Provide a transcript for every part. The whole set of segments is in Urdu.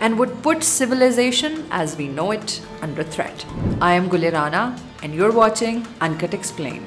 and would put civilization as we know it under threat. I am Gulirana and you're watching Uncut Explained.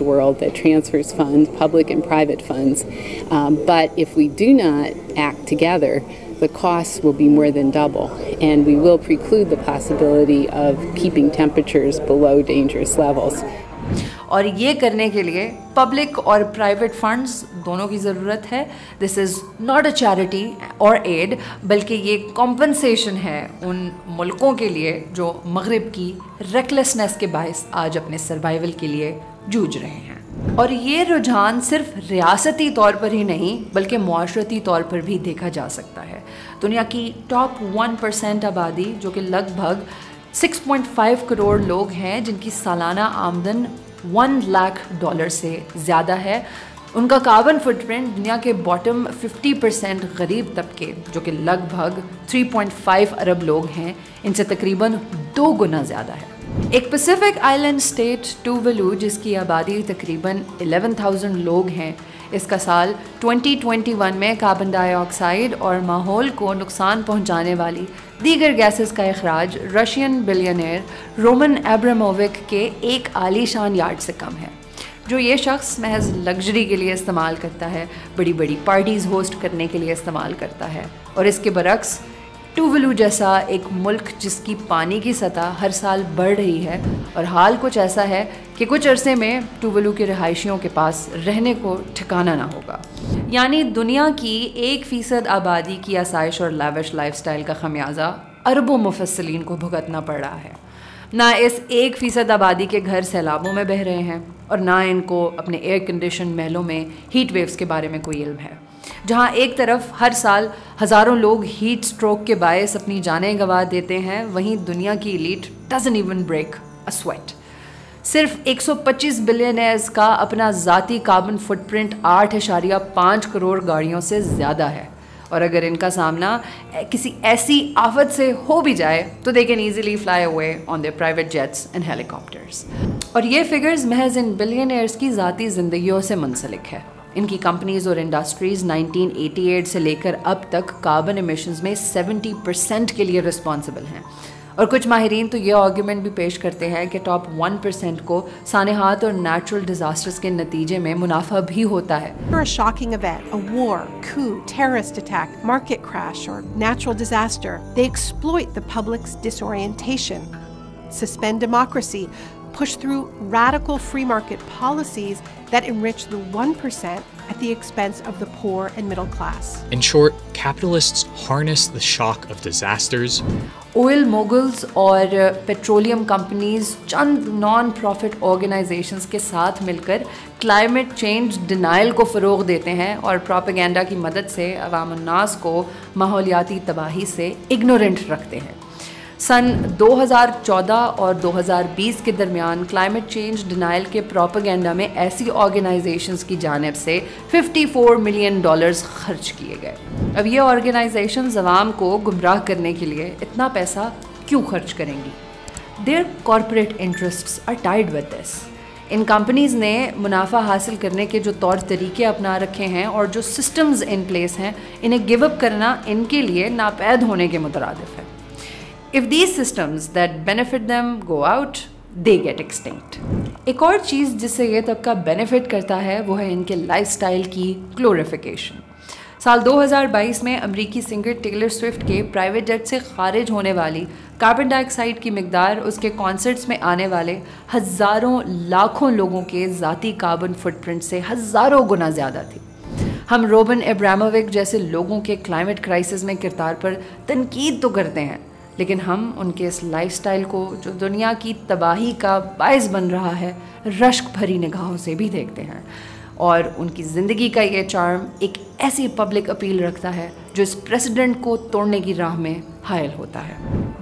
World that transfers funds, public and private funds, but if we do not act together, the costs will be more than double, and we will preclude the possibility of keeping temperatures below dangerous levels. اور یہ کرنے کے لیے پبلک اور پرائیویٹ فنڈز دونوں کی ضرورت ہے. دس از ناٹ اے چیریٹی اور ایڈ، بلکہ یہ کمپنسیشن ہے ان ملکوں کے لیے جو مغرب کی ریکلیسنس کے باعث آج اپنے سروائیول کے لیے جوجھ رہے ہیں. اور یہ رجحان صرف ریاستی طور پر ہی نہیں بلکہ معاشرتی طور پر بھی دیکھا جا سکتا ہے. دنیا کی ٹاپ 1% آبادی جو کہ لگ بھگ 6.5 کروڑ لوگ ہیں، جن کی سالانہ آمدن $1 لاکھ سے زیادہ ہے، ان کا کاربن فٹ پرنٹ دنیا کے باٹم 50% غریب طبقے جو کہ لگ بھگ 3.5 ارب لوگ ہیں، ان سے تقریباً 2 گنا زیادہ ہے. ایک پیسیفک آئی لینڈ اسٹیٹ ٹوویلو جس کی آبادی تقریباً 11,000 لوگ ہیں، اس کا سال 2021 میں کاربن ڈائی آکسائڈ اور ماحول کو نقصان پہنچانے والی دیگر گیسز کا اخراج رشین بلینئر رومن ایبرامووک کے ایک عالی شان یارڈ سے کم ہے، جو یہ شخص محض لگژری کے لیے استعمال کرتا ہے، بڑی بڑی پارٹیز ہوسٹ کرنے کے لیے استعمال کرتا ہے. اور اس کے برعکس ٹوویلو جیسا ایک ملک جس کی پانی کی سطح ہر سال بڑھ رہی ہے، اور حال کچھ ایسا ہے کہ کچھ عرصے میں ٹوویلو کے رہائشیوں کے پاس رہنے کو ٹھکانہ نہ ہوگا. یعنی دنیا کی 1% آبادی کی آسائش اور لیوش لائف سٹائل کا خمیازہ اربوں مفصلین کو بھگتنا پڑ رہا ہے. نہ اس 1% آبادی کے گھر سیلابوں میں بہہ رہے ہیں، اور نہ ان کو اپنے ایئر کنڈیشن محلوں میں ہیٹ ویوز کے بارے میں کوئی علم ہے. جہاں ایک طرف ہر سال ہزاروں لوگ ہیٹ سٹروک کے باعث اپنی جانیں گنوا دیتے ہیں، وہیں دنیا کی elite doesn't even break a sweat. صرف 125 بلینئرز کا اپنا ذاتی کاربن فٹ پرنٹ 8.5 کروڑ گاڑیوں سے زیادہ ہے، اور اگر ان کا سامنا کسی ایسی آفت سے ہو بھی جائے تو they can easily fly away on their private jets and helicopters. اور یہ فگرز محض ان بلینئرز کی ذاتی زندگیوں سے منسلک ہے. ان کی کمپنیز اور انڈسٹریز 1988 سے لے کر اب تک کاربن ایمیشنز میں 70% کے لیے رسپانسبل ہیں. اور کچھ ماہرین تو یہ آرگیومنٹ بھی پیش کرتے ہیں کہ ٹاپ 1% کو سانحات اور نیچرل ڈیزاسٹرز کے نتیجے میں منافع بھی ہوتا ہے. For a shocking event, a war, coup, terrorist attack, market crash, or natural disaster, they exploit the public's disorientation, suspend democracy, push through radical free market policies that enrich the 1% at the expense of the poor and middle class. In short, capitalists harness the shock of disasters. Oil moguls اور پیٹرولیم کمپنیز چند نان پروفٹ آرگنائزیشنز کے ساتھ مل کر کلائمیٹ چینج ڈینائل کو فروغ دیتے ہیں اور پروپیگنڈا کی مدد سے عوام الناس کو ماحولیاتی تباہی سے اگنورنٹ رکھتے ہیں. سن 2014 اور 2020 کے درمیان کلائمیٹ چینج ڈینائل کے پروپیگنڈا میں ایسی آرگنائزیشنز کی جانب سے $54 ملین خرچ کیے گئے. اب یہ آرگنائزیشنز عوام کو گمراہ کرنے کے لیے اتنا پیسہ کیوں خرچ کریں گی؟ Their corporate interests are tied with this. ان کمپنیز نے منافع حاصل کرنے کے جو طور طریقے اپنا رکھے ہیں اور جو سسٹمز ان پلیس ہیں، انہیں گیو اپ کرنا ان کے لیے ناپید ہونے کے مترادف ہے. If these systems that benefit them go out, they get extinct. ایک اور چیز جس سے یہ طبقہ بینیفٹ کرتا ہے وہ ہے ان کے لائف سٹائل کی گلوریفیکیشن. سال 2022 میں امریکی سنگر ٹیلر سوئفٹ کے پرائیویٹ جیٹ سے خارج ہونے والی کاربن ڈائی آکسائڈ کی مقدار اس کے کانسرٹس میں آنے والے ہزاروں لاکھوں لوگوں کے ذاتی کاربن فٹ پرنٹ سے ہزاروں گنا زیادہ تھی. ہم رومن ایبرامووک جیسے لوگوں کے کلائمیٹ کرائسس میں کردار پر تنقید تو کرتے ہیں، لیکن ہم ان کے اس لائف سٹائل کو جو دنیا کی تباہی کا باعث بن رہا ہے رشک بھری نگاہوں سے بھی دیکھتے ہیں. اور ان کی زندگی کا یہ چارم ایک ایسی پبلک اپیل رکھتا ہے جو اس پریسیڈنٹ کو توڑنے کی راہ میں حائل ہوتا ہے.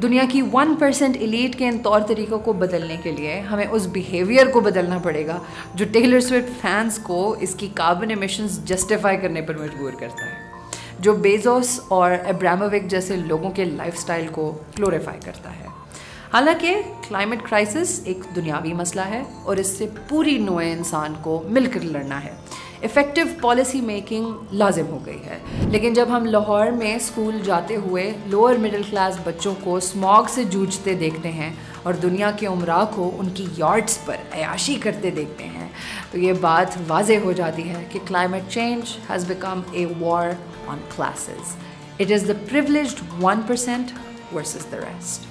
دنیا کی 1% ایلیٹ کے ان طور طریقوں کو بدلنے کے لیے ہمیں اس بیہیویئر کو بدلنا پڑے گا جو ٹیلر سوئفٹ فینس کو اس کی کاربن ایمیشنز جسٹیفائی کرنے پر مجبور کرتا ہے، جو بیزوس اور ایبرامووک جیسے لوگوں کے لائف سٹائل کو گلوریفائی کرتا ہے. حالانکہ کلائمیٹ کرائسس ایک دنیاوی مسئلہ ہے اور اس سے پوری نوع انسان کو مل کر لڑنا ہے. افیکٹو پالیسی میکنگ لازم ہو گئی ہے. لیکن جب ہم لاہور میں اسکول جاتے ہوئے لوور مڈل کلاس بچوں کو اسماگ سے جوجھتے دیکھتے ہیں اور دنیا کے عمراء کو ان کی یارڈز پر عیاشی کرتے دیکھتے ہیں، تو یہ بات واضح ہو جاتی ہے کہ climate change has become a war on classes. It is the privileged 1% versus the rest.